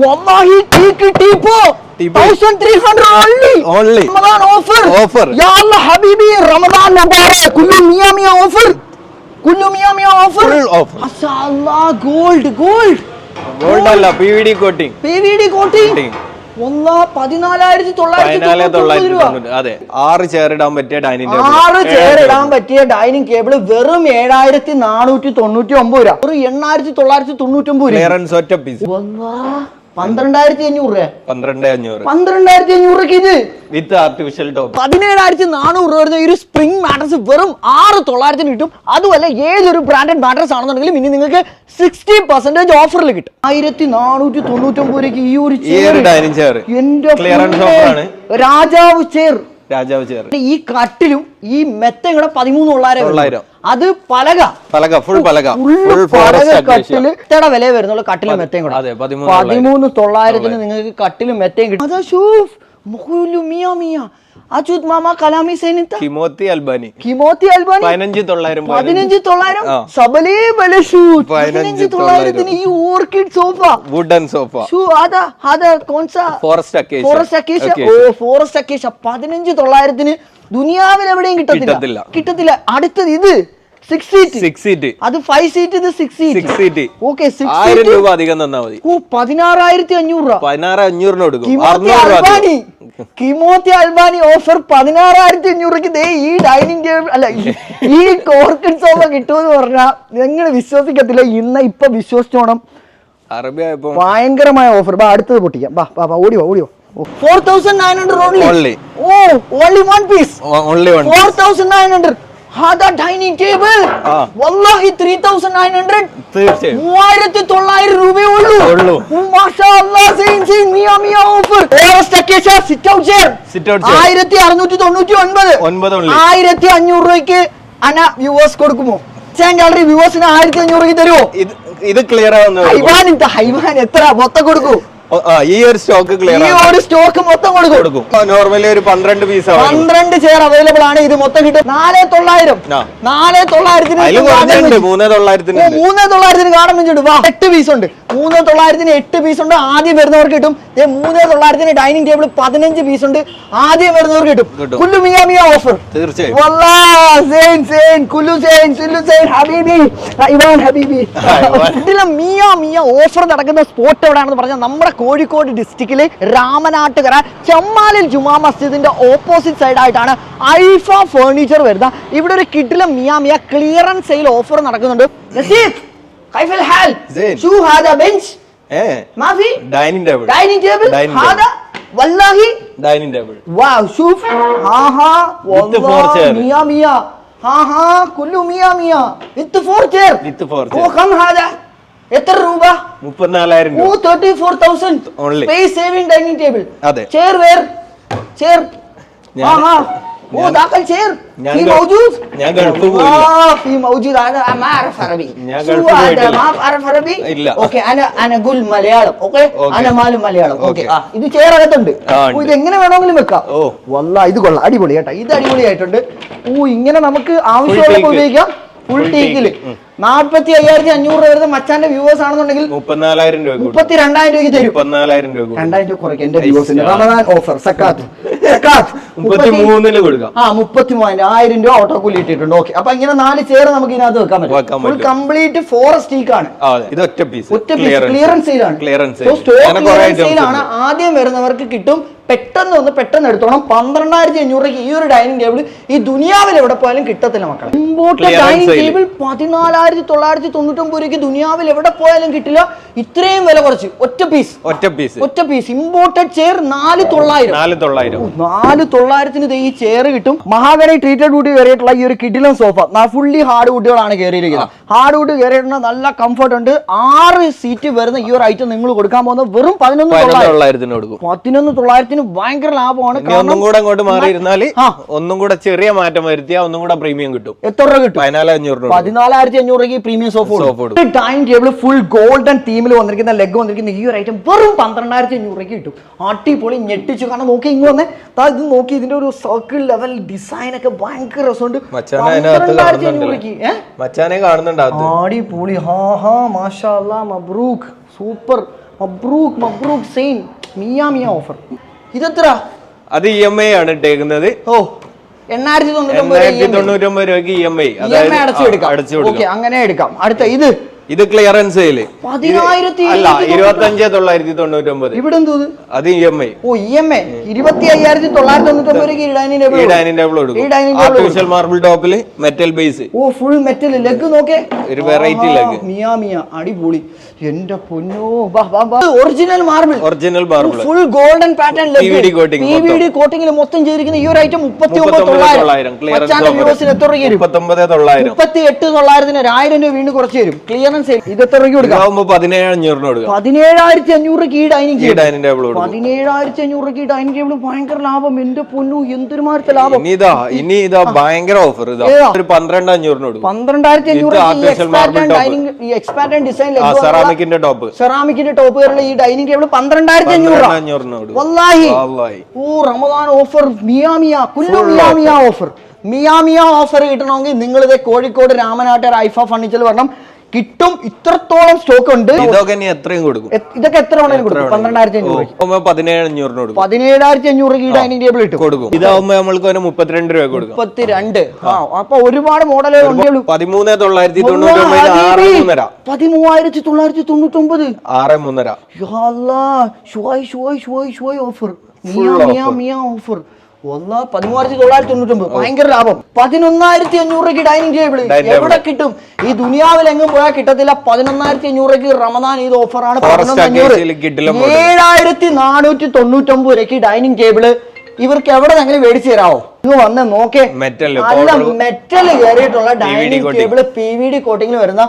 Wallahi tipo 1300 only Ramadan offer ya Allah habibi Ramadan mubarak kullu miya offer full offer mashallah gold അല്ല PVD coating wallah 14990 രൂപ അതെ 6 chair ഇടാൻ പറ്റിയ dining table 6 chair ഇടാൻ പറ്റിയ dining table വെറും 7499 രൂപ ഒരു 8999 രൂപ ക്ലിയറൻസ് ഒറ്റ പീസ് wallah 12500 രൂപ 12500 രൂപയ്ക്ക് ഇത് വിത്ത് ആർട്ടിഫിഷ്യൽ ടോപ്പ് 17400 രൂപ വരുന്ന ഈ ഒരു സ്പ്രിംഗ് മാട്രസ് വെറും 6900 കിട്ടും. അതുമല്ല ഏതൊരു ബ്രാൻഡഡ് മാട്രസ് ആണെന്നുണ്ടെങ്കിലും ഇനി നിങ്ങൾക്ക് 60% ഓഫറിൽ കിട്ടും. 1499 രൂപയ്ക്ക് ഈ ഒരു ഡൈനിങ് ചെയർ ക്ലിയറൻസ് ഓഫറാണ്. രാജാവ് ചെയർ ഈ കട്ടിലും ഈ മെത്തയും കൂടെ 13,900 അത് പലക ഫുൾ പലക കട്ടില് ഇത്ര വില വരുന്നുള്ള കട്ടിലും മെത്തയും കൂടെ 13,900 നിങ്ങൾക്ക് കട്ടിലും മെത്തയും കിട്ടും. അതാ ഷൂഫ് മിയ അച്യുത് മാമ കലാമി സൈനിത്ത കിമോത്തി അൽബാനി 15900 സബലേ ബല ഷൂട്ട് 15900 ഈ ഓർക്കിഡ് സോഫ വുഡൻ സോഫ ഷൂ ആദാ കോൺസാ ഫോറസ്റ്റ് അക്കേഷ്യ ഓ ഫോറസ്റ്റ് അക്കേഷ്യ 15900 ദുനിയാവിൽ എവിടെയും കിട്ടത്തില്ല. അടുത്തത് ഇത് 6 സീറ്റ് അത് 5 സീറ്റ് ഇത് 6 സീറ്റ് ഓക്കേ 1000 രൂപ അധികം തന്നാ മതി. 16500 രൂപ 16500 കൊടുക്കും. കിമോത്തി അൽബാനി ഓഫർ 16500 രൂപയ്ക്ക് ദേ ഈ ഡൈനിങ് ടേബിൾ അല്ല ഈ കോർക്കിഡ് സോഫ കിട്ടുമെന്ന് പറഞ്ഞാൽ നിങ്ങൾ വിശ്വസിക്കത്തില്ല. ഇപ്പൊ വിശ്വസിച്ചോണം ഭയങ്കരമായ ഓഫർ. അടുത്തത് പൊട്ടിക്കാം. ഓടിയോ 4900 only. Oh, only one piece. Only one. 4900. Hada dining table. Wallahi 3900. 3900 രൂപയേ ഉള്ളൂ. മാഷാഅല്ലാഹ് സെയിം മിയ offer. Forest acacia sit out chair 1699. 1500 രൂപയ്ക്ക് അന വ്യൂവേഴ്സ് കൊടുക്കുമോ? ഗാലറി വ്യൂവേഴ്സിന് 1500 രൂപയ്ക്ക് തരുമോ? ഇത് ക്ലിയർ ആവുന്നത് ഹൈവാൻ എത്ര മൊത്തം കൊടുക്കൂ? ഈ ഒരു സ്റ്റോക്ക് മൊത്തം കൊടുക്കും. നോർമലി ഒരു 12 പീസ് 12 ചെയർ അവൈലബിൾ ആണ്. ഇത് മൊത്തം കിട്ടും 4900. 3900 കാണാൻ വേണ്ടിട്ട് 8 പീസ് ഉണ്ട്. 3900 8 പീസ് ഉണ്ട്. ആദ്യം വരുന്നവർക്ക് കിട്ടും. 3900 ഡൈനിങ് ടേബിൾ 15 പീസ് ഉണ്ട്. ആദ്യം വരുന്നവർക്ക് കിട്ടും. കുല്ലു മിയ ഓഫർ തീർച്ചയായും. മിയ ഓഫർ നടക്കുന്ന സ്പോട്ട് എവിടെയാണെന്ന് പറഞ്ഞാൽ നമ്മുടെ കോഴിക്കോട് ഡിസ്ട്രിക്റ്റിലെ രാമനാട്ടുകര ചെമ്മാലിൽ ജുമാ മസ്ജിദിന്റെ ഓപ്പോസിറ്റ് സൈഡ് ആയിട്ടാണ് ഐഫ ഫർണിച്ചർ വരുന്നത്. ഇവിടെ ഒരു കിഡിലും മിയ ക്ലിയറൻസ് സെയിൽ ഓഫർ നടക്കുന്നുണ്ട്. എത്ര രൂപ? 34,000 34,000 space saving dining table. Chair वो दाखल शेर في موجود ഞാൻ ഗൾഫ് പോയി في موجود انا ما اعرف عربي ما اعرف عربي اوكي انا اقول مليالم اوكي انا مال مليالم اوكي ഇത് ചെയർ അകത്തുണ്ട്. ഇത് എങ്ങനെ വേണമെങ്കിലും വെക്കാം. വല്ലാഹി ഇത് കൊള്ളാം, അടിപൊളി കേട്ടോ. ഇത് അടിപൊളിയായിട്ടുണ്ട്. ഇങ്ങനെ നമുക്ക് ആവശ്യമുള്ളപ്പോൾ ഉപയോഗിക്കാം. ഫുൾ ടീക്കില് 45,500 രൂപ വരുന്ന മച്ചാന്റെ വ്യൂവേഴ്സ് ആണെന്നുണ്ടെങ്കിൽ 34,000 രൂപ 32,000 രൂപയ്ക്ക് തരും. 14,000 രൂപ 2000 രൂപ കുറയ്ക്കും എന്റെ വ്യൂവേഴ്സിന്. റമദാൻ ഓഫർ സക്കാത്ത് 33 കൊടുക്കാം. 33,000 രൂപ ഓട്ടോ കൂലി ഇട്ടിട്ടുണ്ട്. ഓക്കെ, അപ്പൊ ഇങ്ങനെ 4 ചെയർ നമുക്ക് ഇതിനകത്ത് വെക്കാൻ പറ്റും. ഫുൾ കംപ്ലീറ്റ് ഫോറസ്റ്റ് ടീക്ക് ആണ്. ഇത് ഒറ്റ പീസ് ക്ലിയറൻസ് സെയിലാണ്. ആദ്യം വരുന്നവർക്ക് കിട്ടും. പെട്ടെന്ന് എടുത്തോണം. 12,500 രൂപയ്ക്ക് ഈ ഒരു ഡൈനിങ് ടേബിൾ ഈ ദുനിയാവിൽ എവിടെ പോയാലും കിട്ടത്തില്ല മക്കളെ. ഇമ്പോർട്ടഡ് ഡൈനിങ് ടേബിൾ 14,999 രൂപയ്ക്ക് ദുനിയാവിൽ എവിടെ പോയാലും കിട്ടില്ല. ഇത്രയും വില കുറച്ച് ഒറ്റ പീസ് ഇമ്പോർട്ടഡ് ചെയർ 4,900 ഈ ചെയർ കിട്ടും. മഹാഗണി ട്രീറ്റഡ് വുഡ് കയറിയിട്ടുള്ള ഈ ഒരു കിഡിലൻ സോഫ ഫുള്ളി ഹാർഡ് വുഡുകളാണ് കയറിയിരിക്കുന്നത്. ഹാർഡ് വുഡ് കയറിയിട്ടുള്ള നല്ല കംഫർട്ട് ഉണ്ട്. 6 സീറ്റ് വരുന്ന ഈ ഒരു ഐറ്റം നിങ്ങൾ കൊടുക്കാൻ പോകുന്നത് വെറും 11,900 ഭയങ്കര ലാഭമാണ്. ഒന്നും കൂടെ അങ്ങോട്ട് മാറിയിരുന്നാല് ഒന്നും കൂടെ ചെറിയ മാറ്റം വരുത്തിയാൽ ഒന്നും കൂടെ പ്രീമിയം കിട്ടും. എത്ര രൂപ കിട്ടും? 14,500 രൂപയ്ക്ക് premium sofa. Dining table full golden തീമിൽ വന്നിരിക്കുന്ന ലെഗ് വന്നിരിക്കുന്ന ഈ ഒരു ഐറ്റം വെറും 12,500 രൂപയ്ക്ക് കിട്ടും. അടിപൊളി ഞെട്ടിച്ചു. കാരണം നോക്കി ഇങ്ങ് വന്നേ, ഇത് നോക്കി ഇതിന്റെ ഒരു സർക്കിൾ ലെവൽ ഡിസൈൻ ഒക്കെ ഭയങ്കര രസമുണ്ട്. 12,500 രൂപയ്ക്ക് മച്ചാനെ കാണുന്നുണ്ട്. അടിപൊളി. മാഷാ അല്ലാഹ്, മബ്രൂക്ക്, സൂപ്പർ. മബ്രൂക്ക് മബ്രൂക്ക് സെയിം മിയ ഓഫർ. ഇതെത്ര? അത് EMI ആണ് ഇട്ടേക്കുന്നത്. ഓ 899 രൂപയ്ക്ക് EMI അടച്ചു കൊടുക്കാം. അങ്ങനെ എടുക്കാം. അടുത്ത ഇത് ക്ലിയറൻസ് സെയിൽ 15,999. ഇവിടെ എന്തോ അത് EMI. ഓ EMI 25,999 dining table artificial marble ടോപ്പില് മെറ്റൽ ബേസ്. ഓ ഫുൾ മെറ്റൽ. ലെഗ് നോക്കേ, ഒരു വെറൈറ്റി ലെഗ്. മിയ അടിപൊളി. എന്റെ പൊന്നോ, original marble full golden pattern leg. PVD കോട്ടിംഗിൽ മൊത്തം ചെയ്തിരിക്കുന്ന ഈ ഒരു ഐറ്റം 39,900. എത്ര രൂപ? 39,900. 38,900 1000 രൂപ വീണ്ടും കുറച്ച് തരും. ക്ലിയറൻസ്. ഇത് എത്ര രൂപ കൊടുക്കാം? 17,500 ഈ ഡൈനിങ് ടേബിൾ. 17,500 ഈ ഡൈനിങ് ടേബിൾ ഭയങ്കര ലാഭം. എന്റെ പൊന്നു, എന്തൊരുമാരത്തെ ലാഭം. ഇനി ഇതാ ഭയങ്കര ഓഫർ. ഒരു 12,500. 12,500 എക്സ്പാൻഡ് ഡിസൈൻ സെറാമിക്കിന്റെ ടോപ്പുകളുള്ള ഈ ഡൈനിങ് ടേബിൾ 12,500. വല്ലാഹി. ഓ റമദാൻ ഓഫർ. മിയ ഓഫർ. മിയ ഓഫർ കിട്ടണമെങ്കിൽ നിങ്ങൾ ഇത് കോഴിക്കോട് രാമനാട്ട് ഐഫ ഫർണിച്ചർ വരണം. കിട്ടും. ഇത്രത്തോളം സ്റ്റോക്ക് ഉണ്ട്. ഇതൊക്കെ എത്രയും കൊടുക്കും. ഇതൊക്കെ എത്ര വേണമെങ്കിലും കൊടുക്കും. 12,500. 17,500 ഈ ഡൈനിങ് ടേബിൾ ഇട്ട് കൊടുക്കും. ഇതാവുമ്പോ നമ്മൾക്ക് 32 രൂപ കൊടുക്കും. 32. അപ്പൊ ഒരുപാട് മോഡലുകൾ ഉണ്ട്. 13,999. 13,999. ഓഫർ. മിയ ഓഫർ. 13,999. ഭയങ്കര ലാഭം. 11,500 ഡൈനിങ് ടേബിൾ എവിടെ കിട്ടും? ഈ ദുനിയാവിൽ എങ്ങും പോയാൽ കിട്ടത്തില്ല. 11,500 റമദാൻ ഇത് ഓഫറാണ്. 7,499 ഡൈനിങ് ടേബിള് ഇവർക്ക് എവിടെ അങ്ങനെ മേടിച്ചു തരാമോ? ഇത് വന്ന് നോക്കേ. നല്ല മെറ്റൽ കയറിയിട്ടുള്ള ഡൈനിങ് ടേബിള് PVD കോട്ടിങ്ങിൽ വരുന്ന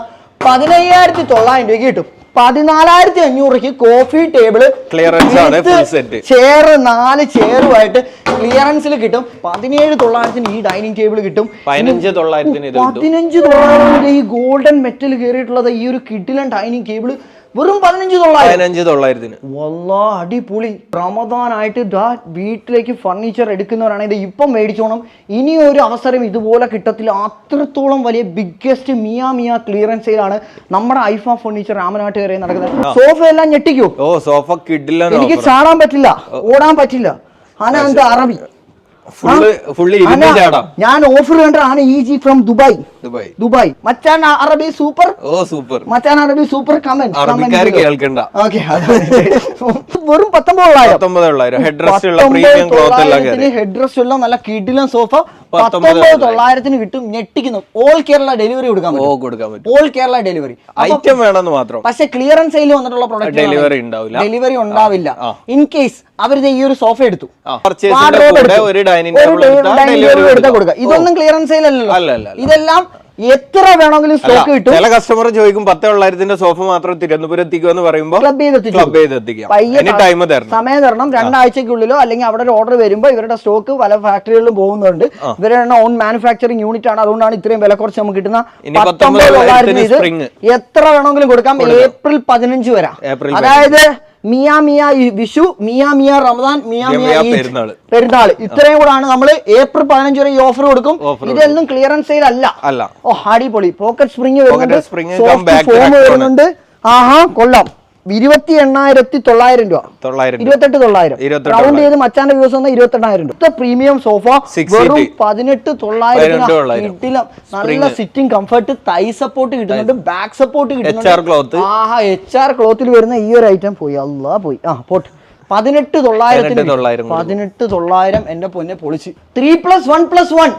15,900 രൂപയ്ക്ക് കിട്ടും. 14,500 കോഫി ടേബിള് ചെയർ 4 ചെയറുമായിട്ട് ക്ലിയറൻസിൽ കിട്ടും. 17,900 ഈ ഡൈനിങ് ടേബിൾ കിട്ടും. 15,900 ഈ ഗോൾഡൻ മെറ്റൽ കയറിയിട്ടുള്ളത് ഈ ഒരു കിഡിലൻ ഡൈനിങ് ടേബിൾ വെറും 15,900. വല്ലാ അടിപൊളി. റമദാനായിട്ട് വീട്ടിലേക്ക് ഫർണിച്ചർ എടുക്കുന്നവരാണ് ഇത് ഇപ്പം മേടിച്ചോണം. ഇനി ഒരു അവസരം ഇതുപോലെ കിട്ടത്തില്ല. അത്രത്തോളം വലിയ ബിഗ്ഗസ്റ്റ് മിയ ക്ലിയറൻസ് സെയിലാണ് നമ്മുടെ ഐഫ ഫർണിച്ചർ രാമനാട്ടുകരയിൽ നടക്കുന്നത്. സോഫ എല്ലാം ഞെട്ടിക്കോ. സോഫ കിഡിലൻ. എനിക്ക് ചാടാൻ പറ്റില്ല, ഓടാൻ പറ്റില്ല. അനന്ത അറബി ഞാൻ ഓഫർ കണ്ടാണ്. EG from Dubai. മച്ചാൻ അറബി സൂപ്പർ. മച്ചാൻ അറബി സൂപ്പർ. കമന്റ് കേൾക്കണ്ട. വെറും 19,900. ഹെഡ് റെസ്റ്റ് ഉള്ള നല്ല കിഡിലൻ സോഫ 19,900 കിട്ടും. ഞെട്ടിക്കുന്നു. ഓൾ കേരള ഡെലിവറി കൊടുക്കാൻ പറ്റും. ഓൾ കേരള ഡെലിവറി ഐറ്റം വേണമെന്ന് മാത്രം. പക്ഷെ ക്ലിയറൻസ് സെയിൽ വന്നിട്ടുള്ള പ്രൊഡക്റ്റ് ഡെലിവറി ഉണ്ടാവില്ല. ഇൻ കേസ് അവര് ഈ ഒരു സോഫ എടുത്തു, ഇതൊന്നും ക്ലിയറൻസ് സെയിൽ അല്ലല്ലോ. ഇതെല്ലാം എത്ര വേണമെങ്കിലും സ്റ്റോക്ക് കിട്ടും. ചില കസ്റ്റമർ ചോദിക്കും 10,900 സോഫ മാത്രം തിരുവനന്തപുരത്തേക്ക് എന്ന് പറയുമ്പോൾ ക്ലബ് ചെയ്തെത്തിക്കാം. സമയം തരണം. 2 ആഴ്ചക്കുള്ളിലോ അല്ലെങ്കിൽ അവിടെ ഒരു ഓർഡർ വരുമ്പോൾ ഇവരുടെ സ്റ്റോക്ക് പല ഫാക്ടറികളിലും പോകുന്നുണ്ട്. ഇവരുടെ ഓൺ മാനുഫാക്ചറിംഗ് യൂണിറ്റ് ആണ്. അതുകൊണ്ടാണ് ഇത്രയും വില കുറച്ച് നമുക്ക് കിട്ടുന്ന. 19,900 എത്ര വേണമെങ്കിലും കൊടുക്കാം. ഏപ്രിൽ 15 വരെ. അതായത് മിയ വിഷു, മിയ റമദാൻ, മിയ പെരുന്നാൾ, ഇത്രയും കൂടാണ് നമ്മൾ ഏപ്രിൽ 15 വരെ ഈ ഓഫർ കൊടുക്കും. ഇതൊന്നും ക്ലിയറൻസ് സെയിൽ അല്ല. ഓ അടിപൊളി. പോക്കറ്റ് സ്പ്രിംഗ് വരുന്നുണ്ട്, ഫോം വരുന്നുണ്ട്. ആഹാ കൊള്ളാം. 28,900 രൂപ. 28,900 റൗണ്ട് ചെയ്ത് മച്ചാന്റെ വ്യൂസ് വന്ന 28,000 രൂപ. പ്രീമിയം സോഫ വെറും 18,900. നല്ല സിറ്റിംഗ് കംഫർട്ട്, തൈ സപ്പോർട്ട് കിട്ടുന്നുണ്ട്, ബാക്ക് സപ്പോർട്ട് കിട്ടുന്നുണ്ട്. ആഹാ HR ക്ലോത്തിൽ വരുന്ന ഈ ഒരു ഐറ്റം പോയി. അല്ലാ പോയി. പോട്ട് 18,900 എന്റെ പൊന്നെ പൊളിച്ച്. 3+1+1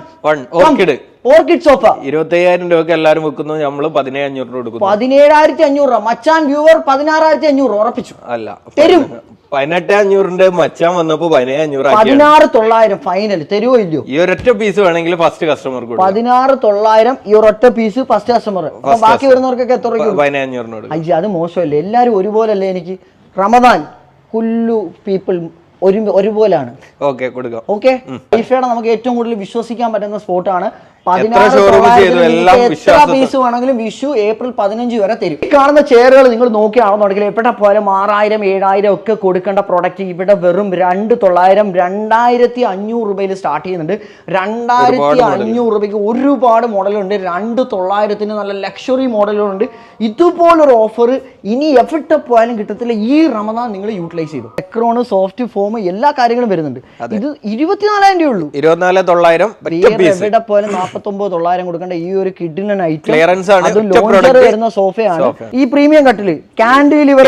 ഓർക്കിഡ് സോഫ 25,000 രൂപ എല്ലാരും വെക്കുന്നു. നമ്മള് 17,500 കൊടുക്കുന്നു. 17,500. മച്ചാൻ വ്യൂവർ 16,500 ഉറപ്പിച്ചു. അല്ല തരും. 18,500 മച്ചാൻ വന്നപ്പോ 17,500 16,900 ഫൈനൽ. തരുവോ ഇല്ലയോ? ഈ ഒരൊറ്റ പീസ് വേണമെങ്കിൽ ഫസ്റ്റ് കസ്റ്റമർ 16,900 ഈ ഒരൊറ്റ പീസ് ഫസ്റ്റ് കസ്റ്റമർ. ബാക്കി വരുന്നവർക്കൊക്കെ എത്ര രൂപ? 17,500. അയ്യ അത് മോശമല്ലേ? എല്ലാരും ഒരുപോലല്ലേ? എനിക്ക് റമദാൻ കുല്ലു പീപ്പിൾ ഒരുപോലാണ്. ഓക്കെ കൊടുക്കാം. ഓക്കെ ഐഫയുടെ നമുക്ക് ഏറ്റവും കൂടുതൽ വിശ്വസിക്കാൻ പറ്റുന്ന സ്പോട്ടാണ്. എത്ര പീസ് വേണമെങ്കിലും വിഷു ഏപ്രിൽ 15 വരെ തരും. ഈ കാണുന്ന ചെയറുകൾ നിങ്ങൾ നോക്കിയാണെന്നുണ്ടെങ്കിൽ എവിടെ പോയാലും 6000 7000 ഒക്കെ കൊടുക്കേണ്ട പ്രൊഡക്റ്റ് ഇവിടെ വെറും 2900 2500 രൂപയിൽ സ്റ്റാർട്ട് ചെയ്യുന്നുണ്ട്. 2500 രൂപയ്ക്ക് ഒരുപാട് മോഡലുണ്ട്. 2900 നല്ല ലക്ഷറി മോഡലുകളുണ്ട്. ഇതുപോലൊരു ഓഫർ ഇനി എവിടെ പോയാലും കിട്ടത്തില്ല. ഈ റമദാൻ നിങ്ങൾ യൂട്ടിലൈസ് ചെയ്തു. എക്രോണ്, സോഫ്റ്റ് ഫോം എല്ലാ കാര്യങ്ങളും വരുന്നുണ്ട്. ഇത് 24,000 രൂപ ഉള്ളൂ. 24,900 എവിടെ പോയാലും 49,900 കൊടുക്കേണ്ട ഈ ഒരു കിഡിലൻ ഐറ്റം. അത് ലോഞ്ചർ വരുന്ന സോഫയാണ്. ഈ പ്രീമിയം കട്ടില് കാൻഡിലിവർ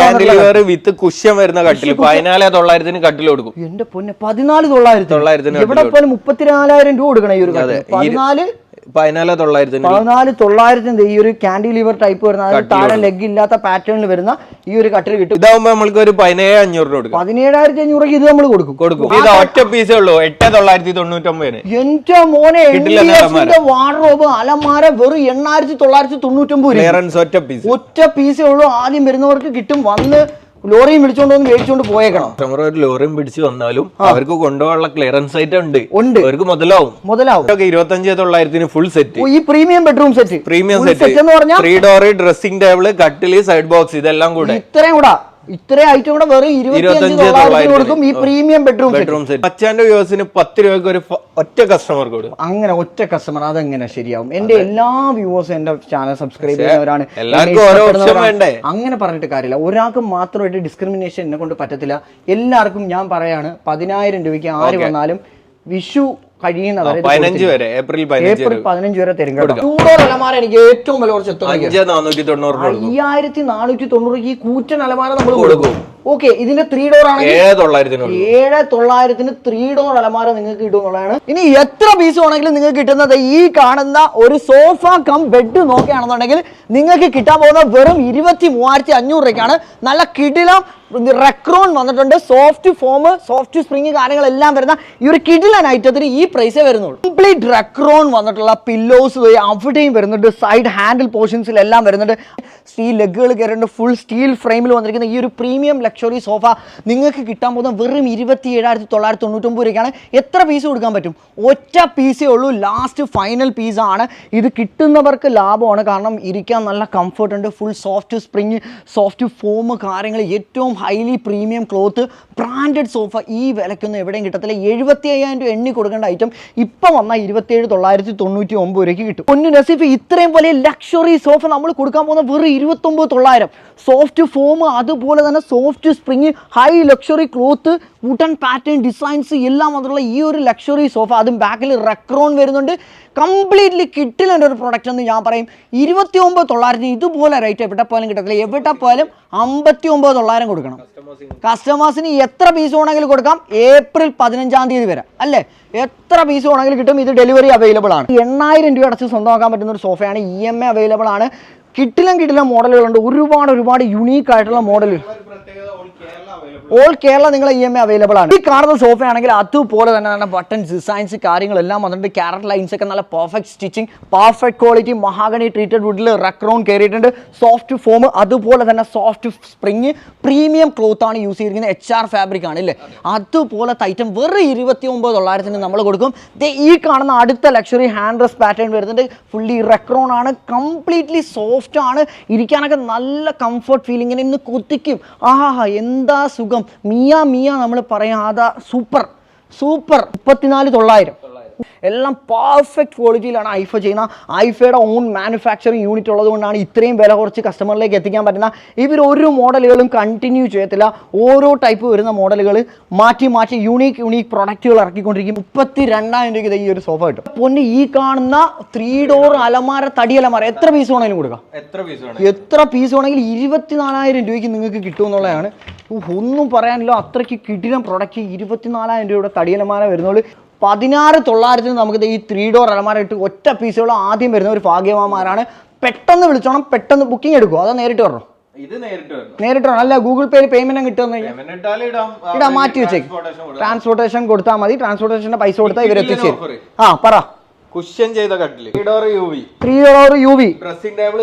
വിത്ത് കുഷ്യൻ വരുന്ന കട്ടില് 14,900 കട്ടിൽ കൊടുക്കും. എന്റെ പൊന്നെ 14,900 എവിടെ പോയാലും 34,000 രൂപ കൊടുക്കണം ഈ ഒരു കട്ടില്. 14,900 ഈ ഒരു കാൻഡിലിവർ ടൈപ്പ് വരുന്ന താഴെ ലെഗ് ഇല്ലാത്ത പാറ്റേണിൽ വരുന്ന ഈ ഒരു കട്ടിൽ കിട്ടും. ഇതാവുമ്പോ നമ്മൾക്ക് ഒരു 17,500 കൊടുക്കും. 17,500 ഇത് നമ്മൾ കൊടുക്കും. ഇത് ഒറ്റ പീസേ ഉള്ളൂ. 8,999. എന്റെ മോനെ വാർഡ്രോബ് അലമാര വെറും 8,999 ഒറ്റ പീസേ ഉള്ളൂ. ആദ്യം വരുന്നവർക്ക് കിട്ടും. വന്ന് ലോറിയും വിളിച്ചോണ്ട് വന്ന് മേടിച്ചോണ്ട് പോയേക്കണം. ഒരു ലോറിയും പിടിച്ച് വന്നാലും അവർക്ക് കൊണ്ടുപോകാനുള്ള ക്ലിയറൻസ് ഐറ്റം ഉണ്ട്. അവർക്ക് മുതലാവും. 25,900 ഫുൾ സെറ്റ്. ഈ premium bedroom set. Premium set എന്ന് പറഞ്ഞാൽ 3 ഡോർ, ഡ്രസ്സിംഗ് ടേബിള്, കട്ടില്, സൈഡ് ബോക്സ് ഇതെല്ലാം കൂടെ ഇത്രയും ഐറ്റം കൂടെ വെറും 25,900 കൊടുക്കും. ഈ പ്രീമിയം ബെഡ്റൂം സെറ്റ്. അച്ഛന്റെ വ്യൂവേഴ്സിന് 10 രൂപയ്ക്ക് ഒരു ഒറ്റ കസ്റ്റമർ കൊടുക്കും. അങ്ങനെ ഒറ്റ കസ്റ്റമർ അതെങ്ങനെ ശരിയാവും? എന്റെ എല്ലാ വ്യൂവേഴ്സും എന്റെ ചാനൽ സബ്സ്ക്രൈബ് ചെയ്യുന്നവരാണ്. അങ്ങനെ പറഞ്ഞിട്ട് കാര്യമില്ല. ഒരാൾക്ക് മാത്രമായിട്ട് ഡിസ്ക്രിമിനേഷൻ എന്നെ കൊണ്ട് പറ്റത്തില്ല. എല്ലാവർക്കും ഞാൻ പറയാണ് 10,000 രൂപയ്ക്ക് ആര് വന്നാലും വിഷു കഴിയുന്നവരെ ഏപ്രിൽ 15 വരെ തരും. ചൂടോർ അലമാര എനിക്ക് ഏറ്റവും വില കുറച്ച് 5,490 ഈ കൂറ്റൻ അലമാര നമ്മൾ കൊടുക്കും. ഓക്കെ, ഇതിന്റെ 3 ഡോർ ആണെങ്കിൽ 7,900 3 ഡോർ അലമാര നിങ്ങൾക്ക് കിട്ടും എന്നുള്ളതാണ്. ഇനി എത്ര പീസ് വേണമെങ്കിലും നിങ്ങൾക്ക് കിട്ടുന്നത് ഈ കാണുന്ന ഒരു സോഫ കം ബെഡ് നോക്കുകയാണെന്നുണ്ടെങ്കിൽ നിങ്ങൾക്ക് കിട്ടാൻ പോകുന്ന വെറും 23,500 രൂപയ്ക്കാണ്. നല്ല കിടിലം റെക്രോൺ വന്നിട്ടുണ്ട്. സോഫ്റ്റ് ഫോം, സോഫ്റ്റ് സ്പ്രിങ് കാര്യങ്ങളെല്ലാം വരുന്ന ഈ ഒരു കിടിലൻ ഐറ്റത്തിന് ഈ പ്രൈസേ വരുന്നുള്ളൂ. കംപ്ലീറ്റ് റെക്രോൺ വന്നിട്ടുള്ള പില്ലോസ് അവിടെയും വരുന്നുണ്ട്. സൈഡ് ഹാൻഡിൽ പോർഷൻസിലെല്ലാം വരുന്നുണ്ട്. സ്റ്റീൽ ലെഗുകൾ കയറിയിട്ടുണ്ട്. ഫുൾ സ്റ്റീൽ ഫ്രെയിമിൽ വന്നിരിക്കുന്ന ഈ ഒരു പ്രീമിയം ലക്ഷറി സോഫ നിങ്ങൾക്ക് കിട്ടാൻ പോകുന്ന വെറും 27,999 രൂപയ്ക്കാണ്. എത്ര പീസ് കൊടുക്കാൻ പറ്റും? ഒറ്റ പീസേ ഉള്ളൂ. ലാസ്റ്റ് ഫൈനൽ പീസാണ്. ഇത് കിട്ടുന്നവർക്ക് ലാഭമാണ്. കാരണം ഇരിക്കാൻ നല്ല കംഫർട്ട് ഉണ്ട്. Full soft spring, soft foam കാര്യങ്ങൾ, ഏറ്റവും highly premium cloth, branded sofa. ഈ വിലക്കൊന്നും എവിടെയും കിട്ടത്തില്ല. 75,000 രൂപ എണ്ണി കൊടുക്കേണ്ട ഐറ്റം ഇപ്പം വന്നാൽ 27,999 രൂപയ്ക്ക് കിട്ടും. പൊന്നു നസീഫ്, ഇത്രയും വലിയ ലക്ഷറി സോഫ നമ്മൾ കൊടുക്കാൻ പോകുന്ന വെറും 29,900. സോഫ്റ്റ് ഫോം, അതുപോലെ തന്നെ soft spring, high luxury cloth, wooden pattern designs എല്ലാം വന്നിട്ടുള്ള ഈ ഒരു ലക്ഷറി സോഫ. അതും ബാക്കിൽ റെക്രോൺ വരുന്നുണ്ട്. കംപ്ലീറ്റ്ലി കിട്ടില്ല ഒരു പ്രൊഡക്റ്റ് എന്ന് ഞാൻ പറയും. 29,900 ഇതുപോലെ റേറ്റ് എവിടെ പോയാലും കിട്ടത്തില്ല. എവിടെ പോയാലും 59,900 കൊടുക്കണം. കസ്റ്റമേഴ്സിന് എത്ര പീസ് വേണമെങ്കിലും കൊടുക്കാം. ഏപ്രിൽ 15-ാം തീയതി വരെ അല്ലേ? എത്ര പീസ് വേണമെങ്കിലും കിട്ടും. ഇത് ഡെലിവറി അവൈലബിൾ ആണ്. 8,000 രൂപ അടച്ച് സ്വന്തമാക്കാൻ പറ്റുന്ന ഒരു സോഫയാണ്. EMI അവൈലബിൾ ആണ്. കിട്ടില്ല മോഡലുകളുണ്ട്. ഒരുപാട് യുണീക്ക് ആയിട്ടുള്ള മോഡൽ. ഓൾ കേരള നിങ്ങൾ EMI അവൈലബിൾ ആണ്. ഈ കാണുന്ന സോഫ ആണെങ്കിൽ അതുപോലെ തന്നെ ബട്ടൺ ഡിസൈൻസ് കാര്യങ്ങളെല്ലാം വന്നിട്ടുണ്ട്. ക്യാരറ്റ് ലൈൻസ് ഒക്കെ നല്ല perfect stitching, perfect quality, mahogany treated വുഡിൽ റെക്രോൺ കയറിയിട്ടുണ്ട്. സോഫ്റ്റ് ഫോം, അതുപോലെ തന്നെ സോഫ്റ്റ് സ്പ്രിങ്, പ്രീമിയം ക്ലോത്ത് ആണ് യൂസ് ചെയ്തിരിക്കുന്നത്. HR ഫാബ്രിക് ആണ് ഇല്ലേ? അതുപോലത്തെ ഐറ്റം വെറും 29,900 നമ്മൾ കൊടുക്കും. ഈ കാണുന്ന അടുത്ത ലക്ഷറി ഹാൻഡ് റെസ്റ്റ് പാറ്റേൺ വരുന്നുണ്ട്. ഫുള്ളി റെക്രോൺ ആണ്. കംപ്ലീറ്റ്ലി സോഫ്റ്റ് ആണ്. ഇരിക്കാനൊക്കെ നല്ല കംഫർട്ട് ഫീലിംഗ്. ഇന്ന് കൊത്തിക്കും. എന്താ സുഖം. മിയ നമ്മൾ പറയാം. അതാ സൂപ്പർ 34,900. എല്ലാം പെർഫെക്റ്റ് ക്വാളിറ്റിയിലാണ് ഐഫ ചെയ്യുന്ന. ഐഫയുടെ ഓൺ മാനുഫാക്ചറിങ് യൂണിറ്റ് ഉള്ളത് കൊണ്ടാണ് ഇത്രയും വില കുറച്ച് കസ്റ്റമറിലേക്ക് എത്തിക്കാൻ പറ്റുന്ന. ഇവർ ഒരു മോഡലുകളും കണ്ടിന്യൂ ചെയ്യത്തില്ല. ഓരോ ടൈപ്പ് വരുന്ന മോഡലുകൾ മാറ്റി യൂണീക്ക് പ്രൊഡക്റ്റുകൾ ഇറക്കിക്കൊണ്ടിരിക്കും. 32,000 രൂപയ്ക്ക് ഈ ഒരു സോഫ കിട്ടും. പൊന്നി, ഈ കാണുന്ന 3 ഡോർ അലമാര, തടി അലമാര എത്ര പീസ് വേണമെങ്കിലും കൊടുക്കാം. എത്ര പീസ് വേണമെങ്കിൽ 24,000 രൂപയ്ക്ക് നിങ്ങൾക്ക് കിട്ടും എന്നുള്ളതാണ്. ഒന്നും പറയാനില്ല. അത്രയ്ക്ക് കിടിലം പ്രൊഡക്റ്റ്. 24,000 രൂപയുടെ തടിയലമാര വരുന്നുള്ളൂ. 16,900 നമുക്ക് ഈ 3 ഡോർ അലമാര ഇട്ട് ഒറ്റ പീസുകൾ ആദ്യം വരുന്ന ഒരു ഭാഗ്യവാന്മാരാണ്. പെട്ടെന്ന് വിളിച്ചോണം. പെട്ടെന്ന് ബുക്കിംഗ് എടുക്കും. അതോ നേരിട്ട് വരണം? നേരിട്ട് വരണം. അല്ല, ഗൂഗിൾ പേയിൽ പേയ്മെന്റ് കിട്ടുമെന്ന് ഇടാം. മാറ്റി വെച്ചേക്ക്. ട്രാൻസ്പോർട്ടേഷൻ കൊടുത്താൽ മതി. ട്രാൻസ്പോർട്ടേഷന്റെ പൈസ കൊടുത്താൽ ഇവർ എത്തിച്ചേരും. പറ. കുഷ്യൻ ചെയ്ത കട്ടില് 3 door UV dressing table,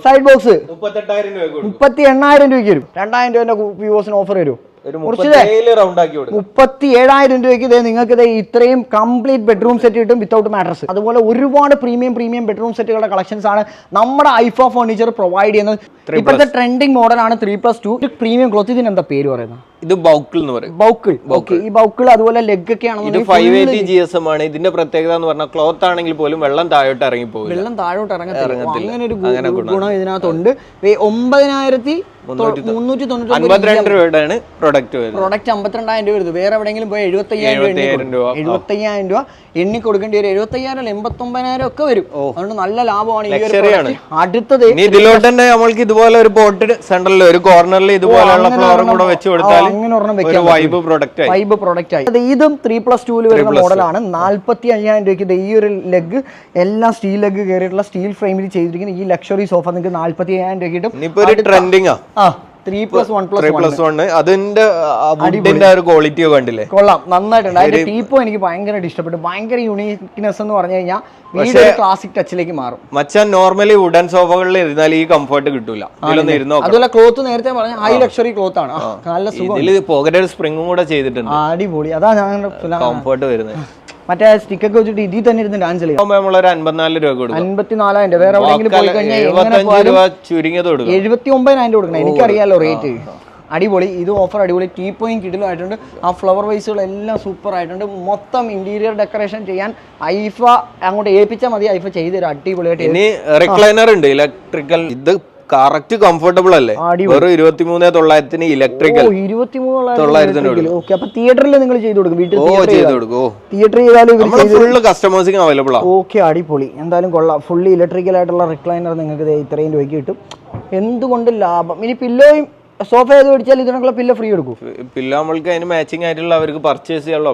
side box 38,000 രൂപയ്ക്ക് വരും. 2,000 രൂപയ്ക്ക് വരും. 2,000 രൂപ വ്യൂവേഴ്സിന് ഓഫർ വരും. 37,000 രൂപയ്ക്ക് നിങ്ങൾക്ക് ഇത്രയും കംപ്ലീറ്റ് ബെഡ്റൂം സെറ്റ് കിട്ടും വിത്തൗട്ട് മാട്രസ്. അതുപോലെ ഒരുപാട് പ്രീമിയം ബെഡ്റൂം സെറ്റുകളുടെ കളക്ഷൻസ് ആണ് നമ്മുടെ ഐഫ ഫർണിച്ചർ പ്രൊവൈഡ് ചെയ്യുന്നത്. ഇപ്പോഴത്തെ ട്രെൻഡിങ് മോഡലാണ് 3+2 പ്രീമിയം ക്ലോത്ത്. ഇതിന് എന്താ പേര് പറയുന്നത്? ഇത് ബൗക്കിൾ എന്ന് പറയും. ബൗക്കിൾ. ഈ ബൗക്കിൾ അതുപോലെ ലെഗ് ഒക്കെ ആണ്. ഇത് 580 GSM ആണ്. ഇതിന്റെ പ്രത്യേകത എന്ന് പറഞ്ഞാൽ ക്ലോത്ത് ആണെങ്കിൽ പോലും വെള്ളം താഴോട്ട് ഇറങ്ങി പോകും. അങ്ങനെ ഒരു ഗുണം ഇതിനകത്തുണ്ട്. 9,392 രൂപയാണ് പ്രൊഡക്റ്റ്. 52,000 രൂപ വരുന്നത്. വേറെ എവിടെയെങ്കിലും പോയി 75,000 രൂപ എണ്ണി കൊടുക്കേണ്ടി വരും. 75,000 89,000 ഒക്കെ വരും. അതുകൊണ്ട് നല്ല ലാഭമാണ് ഈ ഒരു. അടുത്തത് ഇതിലോട്ട് തന്നെ നമ്മൾക്ക് ഇതുപോലെ ഒരു പോട്ട് സെന്ററിൽ ഒരു കോർണറിൽ ഇതുപോലെയുള്ള ഫ്ലോറും കൂടെ വെച്ച് കൊടുത്താൽ വൈബ് പ്രൊഡക്റ്റ് ആയി. ഇതും 3+2 വരുന്ന മോഡലാണ്. 45,000 രൂപയ്ക്ക് ഈ ഒരു ലെഗ് എല്ലാം സ്റ്റീൽ ലെഗ് കയറിയിട്ടുള്ള സ്റ്റീൽ ഫ്രെയിമിൽ ചെയ്തിരിക്കുന്ന ഈ ലക്ഷറി സോഫ നിങ്ങൾക്ക് 45,000 രൂപ കിട്ടും. ട്രെൻഡിങ് 3+1+1 അതിന്റെ ഒരു ക്വാളിറ്റി കണ്ടില്ലേ? കൊള്ളാം, നന്നായിട്ടുണ്ട്. അതിന്റെ ടീപ്പോ എനിക്ക് ഭയങ്കരമായിട്ട് ഇഷ്ടപ്പെട്ടു. ഭയങ്കര യൂണീക്നെസ് എന്ന് പറഞ്ഞു കഴിഞ്ഞാൽ വീട് ക്ലാസിക് ടച്ചിലേക്ക് മാറും. മച്ചാൻ നോർമലി വുഡൻ സോഫകളിൽ ഇരുന്നാൽ ഈ കംഫർട്ട് കിട്ടൂല. അതുപോലെ ക്ലോത്ത് നേരത്തെ പറഞ്ഞ ഹൈ ലക്ഷറി ക്ലോത്ത് ആണ്. നല്ല സുഖം. പോക്കറ്റ് സ്പ്രിംഗും കൂടെ ചെയ്തിട്ടുണ്ട്. അടിപൊളി. അതാ ഞാൻ കംഫർട്ട് വരുന്നത്. മറ്റേ സ്റ്റിക്കൊക്കെ വെച്ചിട്ട് ഇതിൽ തന്നെ ഇരുന്ന് ഡാൻസ് കളിക്കും. 54,000 രൂപ കൊടുക്കും. 54,000. വേറെ എവിടെയെങ്കിലും പോയി കഴിഞ്ഞാൽ 79,000 കൊടുക്കണം. എനിക്കറിയാലോ റേറ്റ്. അടിപൊളി. ഇത് ഓഫർ അടിപൊളി. ടീപ്പോയും കിടിലായിട്ടുണ്ട്. ആ ഫ്ലവർ വൈസുകളെല്ലാം സൂപ്പർ ആയിട്ടുണ്ട്. മൊത്തം ഇന്റീരിയർ ഡെക്കറേഷൻ ചെയ്യാൻ ഐഫ അങ്ങോട്ട് ഏൽപ്പിച്ചാൽ മതി. ഐഫ ചെയ്തു തരും അടിപൊളിയായിട്ട്. ഇനി റിക്ലൈനർ ഉണ്ട് ഇലക്ട്രിക്കൽ. ഇത് കറക്റ്റ് കംഫർട്ടബിൾ അല്ലേ? വെറും 23,900 ഇലക്ട്രിക്കൽ. 23,900. ഓക്കെ. അപ്പൊ തിയേറ്ററിൽ നിങ്ങൾ ചെയ്തു കൊടുക്കും? വീട്ടിൽ ചെയ്തു കൊടുക്കും. തിയേറ്റർ ചെയ്താലും ഫുള്ള് കസ്റ്റമേഴ്സിന് അവൈലബിൾ ആണ്. ഓക്കെ, അടിപൊളി. എന്തായാലും കൊള്ളാം. ഫുള്ളി ഇലക്ട്രിക്കൽ ആയിട്ടുള്ള റിക്ലൈനർ നിങ്ങൾക്ക് ഇത്രയും രൂപയ്ക്ക് കിട്ടും. എന്തുകൊണ്ട് ലാഭം. ഇനി പില്ലോയും സോഫ ഏത് മേടിച്ചാൽ ഇതിനുള്ള പില്ലോ ഫ്രീ എടുക്കും. പില്ലോ നമ്മൾക്ക് അതിന് മാച്ചിങ് ആയിട്ടുള്ള അവർക്ക് പർച്ചേസ് ചെയ്യാനുള്ള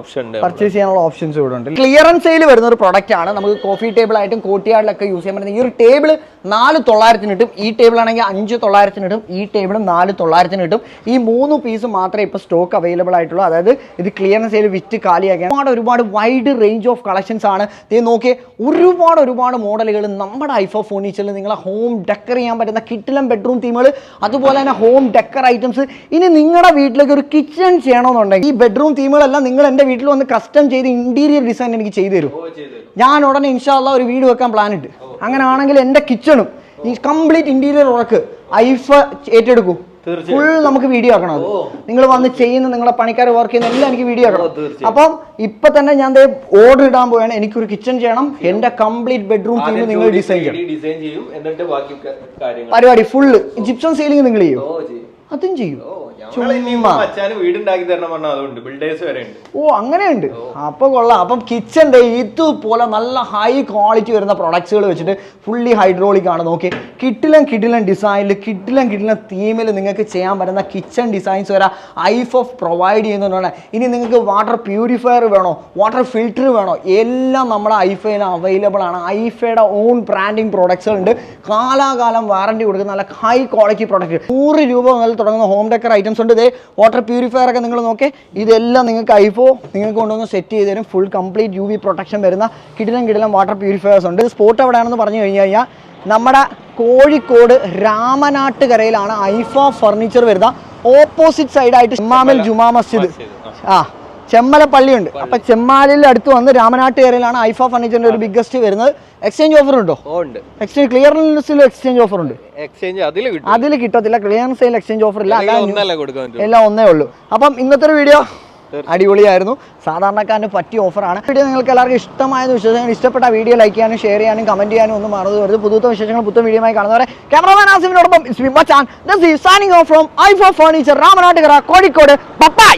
ഓപ്ഷൻസ് ഇവിടെ ഉണ്ട്. ക്ലിയറൻസ് സെയിൽ വരുന്ന ഒരു പ്രൊഡക്റ്റ് ആണ്. നമുക്ക് കോഫി ടേബിൾ ആയിട്ടും കോർട്ട്യാർഡിലൊക്കെ യൂസ് ചെയ്യാൻ പറ്റുന്ന ഈ ഒരു ടേബിൾ 4,900 കിട്ടും. ഈ ടേബിൾ ആണെങ്കിൽ 5,900 കിട്ടും. ഈ ടേബിൾ 4,900 കിട്ടും. ഈ 3 പീസ് മാത്രമേ ഇപ്പോൾ സ്റ്റോക്ക് അവൈലബിൾ ആയിട്ടുള്ളൂ. അതായത് ഇത് ക്ലിയറൻസ് സെയിൽ വിറ്റ് കാലിയാക്കാൻ ഒരുപാട് വൈഡ് റേഞ്ച് ഓഫ് കളക്ഷൻസ് ആണ്. ഇത് നോക്കിയേ, ഒരുപാട് മോഡലുകൾ നമ്മുടെ ഐഫ ഫർണിച്ചറിൽ നിങ്ങളെ ഹോം ഡെക്കർ ചെയ്യാൻ പറ്റുന്ന കിട്ടിലം ബെഡ്റൂം തീമുകൾ, അതുപോലെ തന്നെ ഹോം ഡെക്കർ ഐറ്റംസ്. ഇനി നിങ്ങളുടെ വീട്ടിലേക്ക് ഒരു കിച്ചൺ ചെയ്യണമെന്നുണ്ടെങ്കിൽ ഈ ബെഡ്റൂം തീമുകളെല്ലാം നിങ്ങൾ എൻ്റെ വീട്ടിൽ വന്ന് കസ്റ്റം ചെയ്ത് ഇന്റീരിയർ ഡിസൈൻ എനിക്ക് ചെയ്തു തരും. ഞാൻ ഉടനെ ഇൻഷാ അല്ലാഹ് ഒരു വീട് വെക്കാൻ പ്ലാൻ ഇട്ട്. അങ്ങനെ ആണെങ്കിൽ എൻ്റെ കിച്ചണും ഈ കംപ്ലീറ്റ് ഇന്റീരിയർ വർക്ക് ഐഫ ഏറ്റെടുക്കും. ഫുൾ നമുക്ക് വീഡിയോ ആക്കണം. നിങ്ങൾ വന്ന് ചെയ്യുന്ന നിങ്ങളുടെ പണിക്കാർ വർക്ക് ചെയ്യുന്ന എല്ലാം എനിക്ക് വീഡിയോ ആക്കണം. അപ്പം ഇപ്പൊ തന്നെ ഞാൻ ഓർഡർ ഇടാൻ പോയാണ്. എനിക്കൊരു കിച്ചൺ ചെയ്യണം. എന്റെ കംപ്ലീറ്റ് ബെഡ്റൂം തീം നിങ്ങൾ ഡിസൈൻ ചെയ്യും. പരിപാടി ഫുള്ള് ജിപ്സം സീലിംഗ് നിങ്ങൾ ചെയ്യും. അതും ചെയ്യും. അങ്ങനെയുണ്ട്. അപ്പൊ കൊള്ളാം. അപ്പം കിച്ചന്റെ ഇതുപോലെ നല്ല ഹൈ ക്വാളിറ്റി വരുന്ന പ്രൊഡക്ട്സുകൾ വെച്ചിട്ട് ഫുള്ളി ഹൈഡ്രോളിക് ആണ്. നോക്കി, കിടിലൻ ഡിസൈനിൽ കിടിലൻ തീമിൽ നിങ്ങൾക്ക് ചെയ്യാൻ പറ്റുന്ന കിച്ചൺ ഡിസൈൻസ് വരെ ഐഫ പ്രൊവൈഡ് ചെയ്യുന്നതുകൊണ്ടാണ്. ഇനി നിങ്ങൾക്ക് വാട്ടർ പ്യൂരിഫയർ വേണോ, വാട്ടർ ഫിൽറ്റർ വേണോ, എല്ലാം നമ്മുടെ ഐഫയിൽ അവൈലബിൾ ആണ്. ഐഫയുടെ ഓൺ ബ്രാൻഡിങ് പ്രൊഡക്ട്സുകൾ ഉണ്ട്. കാലാകാലം വാറണ്ടി കൊടുക്കുന്ന നല്ല ഹൈ ക്വാളിറ്റി പ്രൊഡക്റ്റ്. 100 രൂപ മുതൽ തുടങ്ങുന്ന ഹോം ഡെക്കർ ഐറ്റംസ് ഉണ്ട്. ഇതേ വാട്ടർ പ്യൂരിഫയർ ഒക്കെ നിങ്ങൾ നോക്കേ, ഇതെല്ലാം നിങ്ങൾക്ക് ഐഫോ നിങ്ങൾക്ക് കൊണ്ടുവന്ന് സെറ്റ് ചെയ്ത് തരും. ഫുൾ കംപ്ലീറ്റ് UV പ്രൊട്ടക്ഷൻ വരുന്ന കിടിലം വാട്ടർ പ്യൂരിഫയേഴ്സ് ഉണ്ട്. സ്പോട്ട് എവിടെയാണെന്ന് പറഞ്ഞു കഴിഞ്ഞാൽ നമ്മുടെ കോഴിക്കോട് രാമനാട്ടുകരയിലാണ് ഐഫ ഫർണിച്ചർ വരുന്ന. ഓപ്പോസിറ്റ് സൈഡായിട്ട് ചെമ്മാമൽ ജുമാ മസ്ജിദ്, ചെമ്മല പള്ളിയുണ്ട്. അപ്പൊ ചെമ്മാലിൽ അടുത്ത് വന്ന് രാമനാട്ടുകരയിലാണ് ഐഫ ഫർണിച്ചറിന്റെ ഒരു ബിഗ്ഗസ്റ്റ് വരുന്നത്. എക്സ്ചേഞ്ച് ഓഫർ ഉണ്ടോ? എക്സ്ചേഞ്ച് ക്ലിയറൻസിൽ എക്സ്ചേഞ്ച് ഓഫർ ഉണ്ട്. അതിൽ കിട്ടത്തില്ല. ക്ലിയറൻസ് സെയിൽ എക്സ്ചേഞ്ച് ഓഫർ ഇല്ല. എല്ലാം ഒന്നേ ഉള്ളൂ. അപ്പം ഇന്നത്തെ ഒരു വീഡിയോ അടിപൊളിയായിരുന്നു. സാധാരണക്കാരന് പറ്റിയ ഓഫറാണ്. വീഡിയോ നിങ്ങൾക്ക് എല്ലാവർക്കും ഇഷ്ടമായെന്ന് വിശ്വസിക്കാൻ, ഇഷ്ടപ്പെട്ട വീഡിയോ ലൈക്ക് ചെയ്യാനും ഷെയർ ചെയ്യാനും കമന്റ് ചെയ്യാനും ഒന്നും മറന്നു വരുത്. പുതുത്ത വിശേഷങ്ങൾ പുത്തൻ വീഡിയോമായി കാണുന്നവരെ ക്യാമറമാൻ ആസിമിനോടൊപ്പം signing off from Aifa furniture Ramanattukara Kozhikode. By.